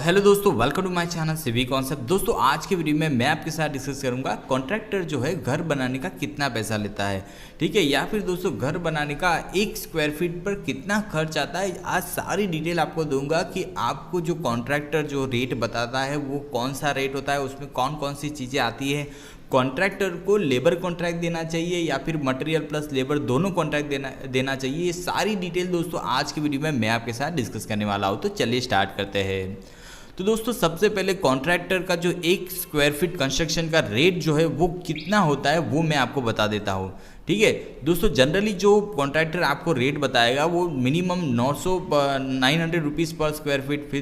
Hello दोस्तों, welcome to my channel CV concept. दोस्तों आज के वीडियो में मैं आपके साथ डिस्कस करूंगा कॉन्ट्रैक्टर जो है घर बनाने का कितना पैसा लेता है, ठीक है, या फिर दोस्तों घर बनाने का 1 स्क्वायर फीट पर कितना खर्च आता है। आज सारी डिटेल आपको दूंगा कि आपको जो कॉन्ट्रैक्टर जो रेट बताता है वो कौन सा रेट होता है, उसमें कौन कौन सी चीज़ें आती है, कॉन्ट्रैक्टर को लेबर कॉन्ट्रैक्ट देना चाहिए या फिर मटेरियल प्लस लेबर दोनों कॉन्ट्रैक्ट देना चाहिए। ये सारी डिटेल दोस्तों आज की वीडियो में मैं आपके साथ डिस्कस करने वाला हूँ। तो चलिए स्टार्ट करते हैं। तो दोस्तों सबसे पहले कॉन्ट्रैक्टर का जो 1 स्क्वायर फीट कंस्ट्रक्शन का रेट जो है वो कितना होता है वो मैं आपको बता देता हूँ, ठीक है। दोस्तों जनरली जो कॉन्ट्रैक्टर आपको रेट बताएगा वो मिनिमम 900 रुपीज़ पर स्क्वायर फीट, फिर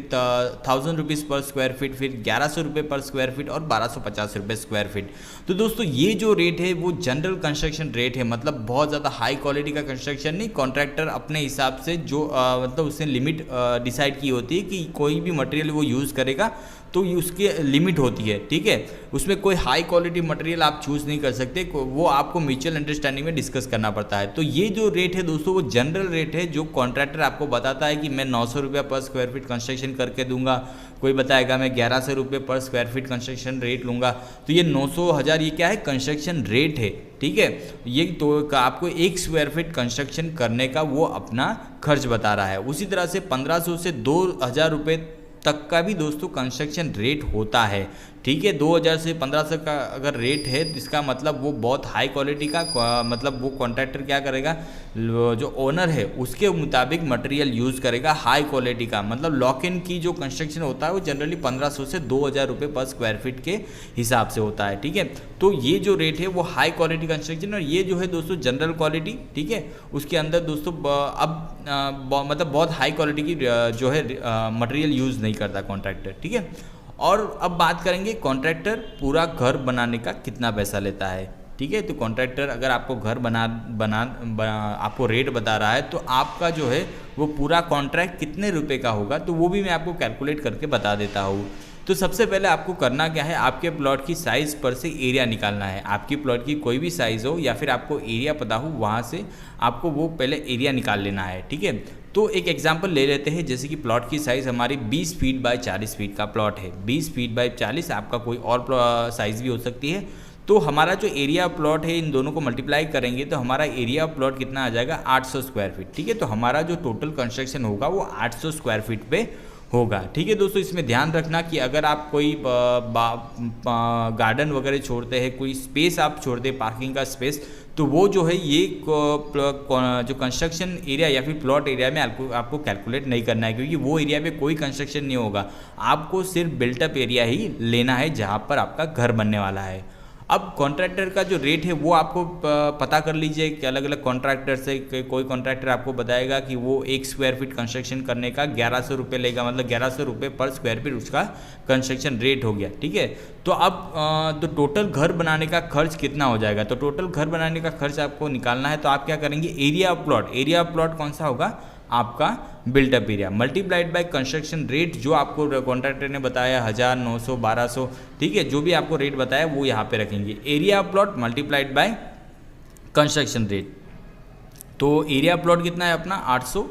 1000 रुपीज़ पर स्क्वायर फीट, फिर 1100 रुपये पर स्क्वायर फीट और 1250 रुपये स्क्वायर फीट। तो दोस्तों ये जो रेट है वो जनरल कंस्ट्रक्शन रेट है, मतलब बहुत ज़्यादा हाई क्वालिटी का कंस्ट्रक्शन नहीं। कॉन्ट्रैक्टर अपने हिसाब से जो मतलब उसने लिमिट डिसाइड की होती है कि कोई भी मटेरियल वो यूज़ करेगा तो उसकी लिमिट होती है, ठीक है। उसमें कोई हाई क्वालिटी मटेरियल आप चूज़ नहीं कर सकते, वो आपको म्यूचुअल अंडरस्टैंडिंग में डिस्कस करना पड़ता है। तो ये जो रेट है दोस्तों वो जनरल रेट है जो कॉन्ट्रैक्टर आपको बताता है कि मैं 900 रुपये पर स्क्वायर फीट कंस्ट्रक्शन करके दूंगा, कोई बताएगा मैं 1100 रुपये पर स्क्वायर फीट कंस्ट्रक्शन रेट लूँगा। तो ये 900 1000 ये क्या है, कंस्ट्रक्शन रेट है, ठीक है। ये तो आपको 1 स्क्वायर फीट कंस्ट्रक्शन करने का वो अपना खर्च बता रहा है। उसी तरह से 1500 से 2000 रुपये तक का भी दोस्तों कंस्ट्रक्शन रेट होता है, ठीक है। 2000 से 1500 का अगर रेट है तो इसका मतलब वो बहुत हाई क्वालिटी का मतलब वो कॉन्ट्रैक्टर क्या करेगा, जो ओनर है उसके मुताबिक मटेरियल यूज़ करेगा हाई क्वालिटी का। मतलब लॉक इन की जो कंस्ट्रक्शन होता है वो जनरली 1500 से 2000 रुपये पर स्क्वायर फीट के हिसाब से होता है, ठीक है। तो ये जो रेट है वो हाई क्वालिटी कंस्ट्रक्शन, और ये जो है दोस्तों जनरल क्वालिटी, ठीक है। उसके अंदर दोस्तों मतलब बहुत हाई क्वालिटी की जो है मटेरियल यूज़ नहीं करता कॉन्ट्रैक्टर, ठीक है। और अब बात करेंगे कॉन्ट्रैक्टर पूरा घर बनाने का कितना पैसा लेता है, ठीक है। तो कॉन्ट्रैक्टर अगर आपको घर आपको रेट बता रहा है तो आपका जो है वो पूरा कॉन्ट्रैक्ट कितने रुपए का होगा तो वो भी मैं आपको कैलकुलेट करके बता देता हूँ। तो सबसे पहले आपको करना क्या है, आपके प्लॉट की साइज़ पर से एरिया निकालना है। आपकी प्लॉट की कोई भी साइज़ हो या फिर आपको एरिया पता हो, वहाँ से आपको वो पहले एरिया निकाल लेना है, ठीक है। तो एक एग्जांपल ले लेते हैं, जैसे कि प्लॉट की साइज़ हमारी 20 फीट बाय 40 फीट का प्लॉट है। 20 फीट बाय 40, आपका कोई और साइज़ भी हो सकती है। तो हमारा जो एरिया प्लॉट है इन दोनों को मल्टीप्लाई करेंगे तो हमारा एरिया प्लॉट कितना आ जाएगा, 800 स्क्वायर फीट, ठीक है। तो हमारा जो टोटल कंस्ट्रक्शन होगा वो 800 स्क्वायर फीट पे होगा, ठीक है। दोस्तों इसमें ध्यान रखना कि अगर आप कोई गार्डन वगैरह छोड़ते हैं, कोई स्पेस आप छोड़ते हैं पार्किंग का स्पेस, तो वो जो है ये जो कंस्ट्रक्शन एरिया या फिर प्लॉट एरिया में आपको कैलकुलेट नहीं करना है, क्योंकि वो एरिया में कोई कंस्ट्रक्शन नहीं होगा। आपको सिर्फ बिल्टअप एरिया ही लेना है जहाँ पर आपका घर बनने वाला है। अब कॉन्ट्रैक्टर का जो रेट है वो आपको पता कर लीजिए कि अलग अलग कॉन्ट्रैक्टर से कोई कॉन्ट्रैक्टर आपको बताएगा कि वो 1 स्क्वायर फीट कंस्ट्रक्शन करने का 1100 रुपये लेगा, मतलब 1100 रुपये पर स्क्वायर फीट उसका कंस्ट्रक्शन रेट हो गया, ठीक है। तो अब तो टोटल घर बनाने का खर्च कितना हो जाएगा, तो टोटल घर बनाने का खर्च आपको निकालना है। तो आप क्या करेंगे, एरिया ऑफ प्लॉट कौन सा होगा, आपका built up area multiplied by construction rate जो आपको कॉन्ट्रैक्टर ने बताया 1000, 900, 1200, ठीक है। जो भी आपको रेट बताया वो यहाँ पे रखेंगे, area of plot multiplied by construction rate. तो एरिया प्लॉट कितना है अपना 800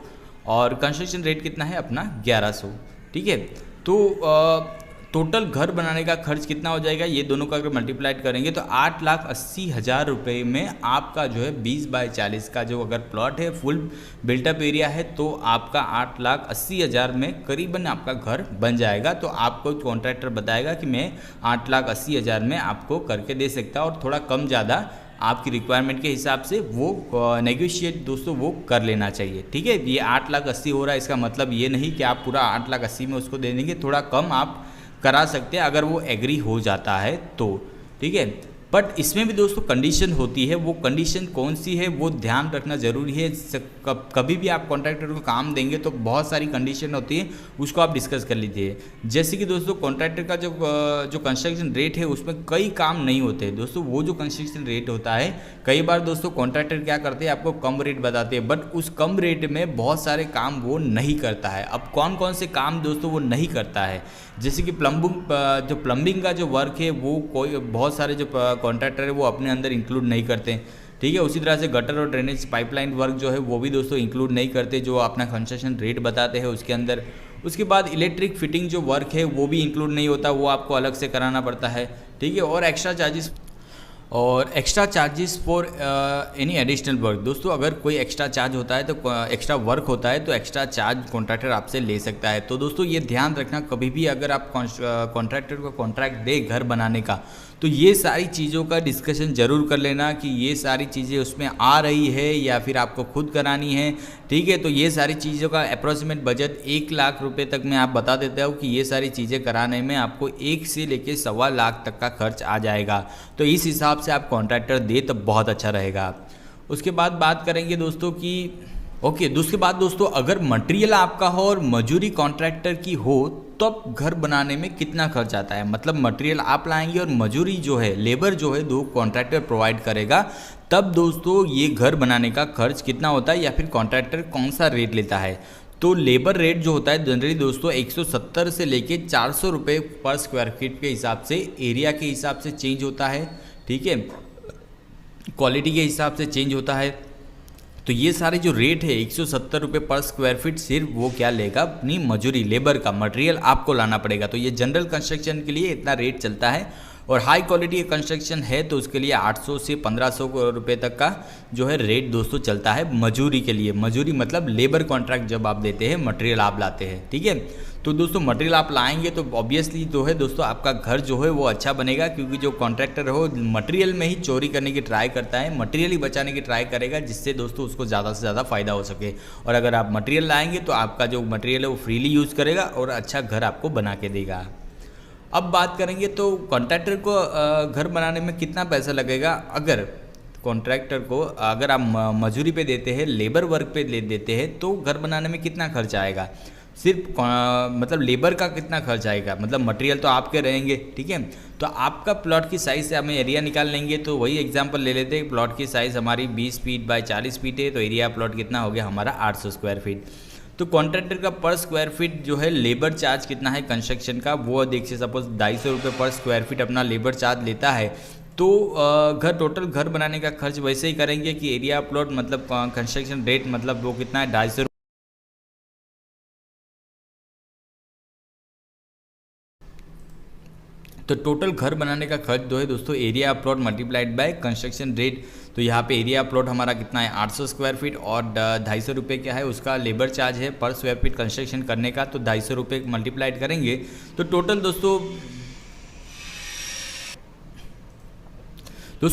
और कंस्ट्रक्शन रेट कितना है अपना 1100, ठीक है। तो टोटल घर बनाने का खर्च कितना हो जाएगा, ये दोनों का अगर मल्टीप्लाइड करेंगे तो 8,80,000 रुपये में आपका जो है 20 बाय 40 का जो अगर प्लॉट है फुल बिल्टअप एरिया है तो आपका 8,80,000 में करीबन आपका घर बन जाएगा। तो आपको कॉन्ट्रैक्टर बताएगा कि मैं 8,80,000 में आपको करके दे सकता है, और थोड़ा कम ज़्यादा आपकी रिक्वायरमेंट के हिसाब से वो नेगोशिएट दोस्तों वो कर लेना चाहिए, ठीक है। ये 8,80,000 हो रहा है, इसका मतलब ये नहीं कि आप पूरा 8,80,000 में उसको दे देंगे, थोड़ा कम आप करा सकते हैं अगर वो एग्री हो जाता है तो, ठीक है। बट इसमें भी दोस्तों कंडीशन होती है, वो कंडीशन कौन सी है वो ध्यान रखना ज़रूरी है। कभी भी आप कॉन्ट्रैक्टर को काम देंगे तो बहुत सारी कंडीशन होती है, उसको आप डिस्कस कर लीजिए। जैसे कि दोस्तों कॉन्ट्रैक्टर का जो कंस्ट्रक्शन रेट है उसमें कई काम नहीं होते दोस्तों। वो जो कंस्ट्रक्शन रेट होता है कई बार दोस्तों कॉन्ट्रैक्टर क्या करते हैं, आपको कम रेट बताते हैं, बट उस कम रेट में बहुत सारे काम वो नहीं करता है। अब कौन कौन से काम दोस्तों वो नहीं करता है, जैसे कि प्लम्बिंग का जो वर्क है वो कोई बहुत सारे जो कॉन्ट्रैक्टर है वो अपने अंदर इंक्लूड नहीं करते, ठीक है। उसी तरह से गटर और ड्रेनेज पाइपलाइन वर्क जो है वो भी दोस्तों इंक्लूड नहीं करते जो अपना कंस्ट्रक्शन रेट बताते हैं उसके अंदर। उसके बाद इलेक्ट्रिक फिटिंग जो वर्क है वो भी इंक्लूड नहीं होता, वो आपको अलग से कराना पड़ता है, ठीक है। और extra charges for any additional work. दोस्तों अगर कोई एक्स्ट्रा चार्ज होता है तो एक्स्ट्रा वर्क होता है तो एक्स्ट्रा चार्ज कॉन्ट्रैक्टर आपसे ले सकता है। तो दोस्तों ये ध्यान रखना, कभी भी अगर आप कॉन्ट्रैक्टर को कॉन्ट्रैक्ट दे घर बनाने का तो ये सारी चीज़ों का डिस्कशन ज़रूर कर लेना कि ये सारी चीज़ें उसमें आ रही है या फिर आपको खुद करानी है, ठीक है। तो ये सारी चीज़ों का अप्रॉक्सीमेट बजट 1 लाख रुपए तक मैं आप बता देता हूँ कि ये सारी चीज़ें कराने में आपको 1 से लेके 1.25 लाख तक का खर्च आ जाएगा। तो इस हिसाब से आप कॉन्ट्रैक्टर दे तो बहुत अच्छा रहेगा। उसके बाद बात करेंगे दोस्तों कि उसके बाद दोस्तों अगर मटेरियल आपका हो और मजूरी कॉन्ट्रैक्टर की हो तब घर बनाने में कितना खर्च आता है। मतलब मटेरियल आप लाएंगे और मजूरी जो है, लेबर जो है, दो कॉन्ट्रैक्टर प्रोवाइड करेगा, तब दोस्तों ये घर बनाने का खर्च कितना होता है या फिर कॉन्ट्रैक्टर कौन सा रेट लेता है। तो लेबर रेट जो होता है जनरली दोस्तों 170 से लेके 400 रुपये पर स्क्वायर फीट के हिसाब से, एरिया के हिसाब से चेंज होता है, ठीक है, क्वालिटी के हिसाब से चेंज होता है। तो ये सारे जो रेट है 170 रुपये पर स्क्वायर फीट, सिर्फ वो क्या लेगा, अपनी मजूरी, लेबर का, मटेरियल आपको लाना पड़ेगा। तो ये जनरल कंस्ट्रक्शन के लिए इतना रेट चलता है। और हाई क्वालिटी का कंस्ट्रक्शन है तो उसके लिए 800 से 1500 रुपये तक का जो है रेट दोस्तों चलता है मजूरी के लिए। मजूरी मतलब लेबर कॉन्ट्रैक्ट जब आप देते हैं, मटेरियल आप लाते हैं, ठीक है। तो दोस्तों मटेरियल आप लाएंगे तो ऑब्वियसली जो है दोस्तों आपका घर जो है वो अच्छा बनेगा, क्योंकि जो कॉन्ट्रैक्टर हो मटेरियल में ही चोरी करने की ट्राई करता है, मटेरियल ही बचाने की ट्राई करेगा, जिससे दोस्तों उसको ज़्यादा से ज़्यादा फ़ायदा हो सके। और अगर आप मटेरियल लाएंगे तो आपका जो मटेरियल है वो फ्रीली यूज़ करेगा और अच्छा घर आपको बना के देगा। अब बात करेंगे तो कॉन्ट्रैक्टर को घर बनाने में कितना पैसा लगेगा। अगर कॉन्ट्रैक्टर को अगर आप मजूरी पे देते हैं, लेबर वर्क पे ले देते हैं, तो घर बनाने में कितना खर्च आएगा। सिर्फ मतलब लेबर का कितना खर्च आएगा, मतलब मटेरियल तो आपके रहेंगे, ठीक है। तो आपका प्लॉट की साइज़ से हमें एरिया निकाल लेंगे। तो वही एग्जांपल ले लेते हैं, प्लॉट की साइज़ हमारी 20 फीट बाय 40 फीट है, तो एरिया प्लॉट कितना हो गया हमारा 800 स्क्वायर फीट। तो कॉन्ट्रैक्टर का पर स्क्वायर फीट जो है लेबर चार्ज कितना है कंस्ट्रक्शन का, वो देखिए सपोज 250 रुपये पर स्क्वायर फीट अपना लेबर चार्ज लेता है। तो टोटल घर बनाने का खर्च वैसे ही करेंगे कि एरिया प्लॉट मतलब कंस्ट्रक्शन रेट मतलब वो कितना है 250। तो टोटल घर बनाने का खर्च जो है दोस्तों area plot multiplied by construction rate. तो यहाँ पे एरिया प्लॉट हमारा कितना है 800 स्क्वायर फीट और 250 रुपये क्या है उसका लेबर चार्ज है पर स्क्वायर फीट कंस्ट्रक्शन करने का। तो 250 रुपये मल्टीप्लाइड करेंगे तो टोटल दोस्तों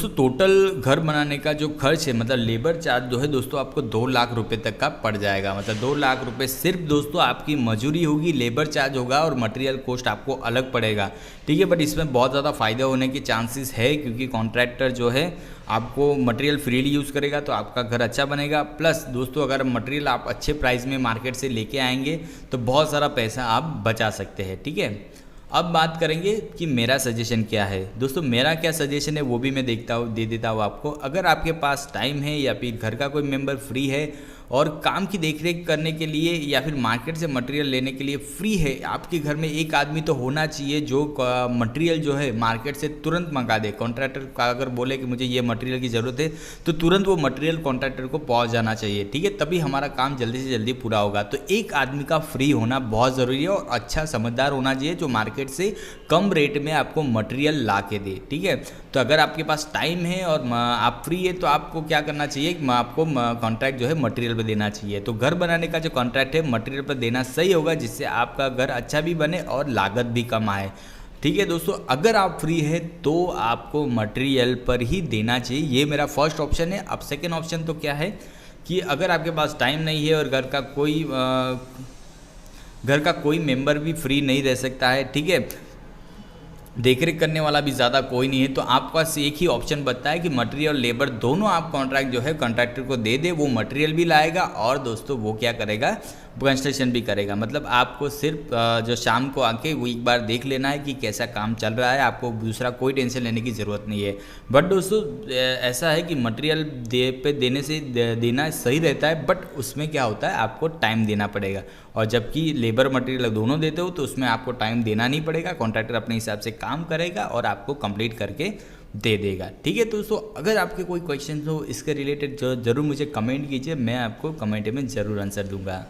टोटल घर बनाने का जो खर्च है मतलब लेबर चार्ज जो है दोस्तों आपको 2 लाख रुपए तक का पड़ जाएगा। मतलब 2 लाख रुपए सिर्फ दोस्तों आपकी मजूरी होगी, लेबर चार्ज होगा और मटेरियल कॉस्ट आपको अलग पड़ेगा, ठीक है। बट इसमें बहुत ज़्यादा फ़ायदा होने के चांसेस है, क्योंकि कॉन्ट्रैक्टर जो है आपको मटेरियल फ्रीली यूज़ करेगा तो आपका घर अच्छा बनेगा। प्लस दोस्तों अगर मटेरियल आप अच्छे प्राइस में मार्केट से लेके आएंगे तो बहुत सारा पैसा आप बचा सकते हैं, ठीक है। अब बात करेंगे कि मेरा सजेशन क्या है। दोस्तों मेरा क्या सजेशन है वो भी मैं दे देता हूँ आपको। अगर आपके पास टाइम है या फिर घर का कोई मेंबर फ्री है और काम की देखरेख करने के लिए या फिर मार्केट से मटेरियल लेने के लिए फ्री है, आपके घर में एक आदमी तो होना चाहिए जो मटेरियल जो है मार्केट से तुरंत मंगा दे। कॉन्ट्रैक्टर का अगर बोले कि मुझे ये मटेरियल की ज़रूरत है तो तुरंत वो मटेरियल कॉन्ट्रैक्टर को पहुंच जाना चाहिए, ठीक है, तभी हमारा काम जल्दी से जल्दी पूरा होगा। तो एक आदमी का फ्री होना बहुत ज़रूरी है और अच्छा समझदार होना चाहिए जो मार्केट से कम रेट में आपको मटेरियल ला के दे, ठीक है। तो अगर आपके पास टाइम है और आप फ्री है तो आपको क्या करना चाहिए, आपको कॉन्ट्रैक्ट जो है मटेरियल पर देना चाहिए। तो घर बनाने का जो कॉन्ट्रैक्ट है मटेरियल पर देना सही होगा, जिससे आपका घर अच्छा भी बने और लागत भी कम आए, ठीक है। दोस्तों अगर आप फ्री है तो आपको मटेरियल पर ही देना चाहिए, ये मेरा फर्स्ट ऑप्शन है। अब सेकेंड ऑप्शन तो क्या है कि अगर आपके पास टाइम नहीं है और घर का कोई मेंबर भी फ्री नहीं रह सकता है, ठीक है, देखरेख करने वाला भी ज़्यादा कोई नहीं है, तो आपके पास एक ही ऑप्शन बचता है कि मटेरियल और लेबर दोनों आप कॉन्ट्रैक्ट जो है कॉन्ट्रैक्टर को दे दे। वो मटेरियल भी लाएगा और दोस्तों वो क्या करेगा, कंस्ट्रक्शन भी करेगा। मतलब आपको सिर्फ जो शाम को आके वो एक बार देख लेना है कि कैसा काम चल रहा है, आपको दूसरा कोई टेंशन लेने की ज़रूरत नहीं है। बट दोस्तों ऐसा है कि मटेरियल देने से देना सही रहता है, बट उसमें क्या होता है आपको टाइम देना पड़ेगा। और जबकि लेबर मटेरियल दोनों देते हो तो उसमें आपको टाइम देना नहीं पड़ेगा, कॉन्ट्रैक्टर अपने हिसाब से काम करेगा और आपको कंप्लीट करके दे देगा, ठीक है। दोस्तों अगर आपके कोई क्वेश्चन हो इसके रिलेटेड जरूर मुझे कमेंट कीजिए, मैं आपको कमेंट में ज़रूर आंसर दूंगा।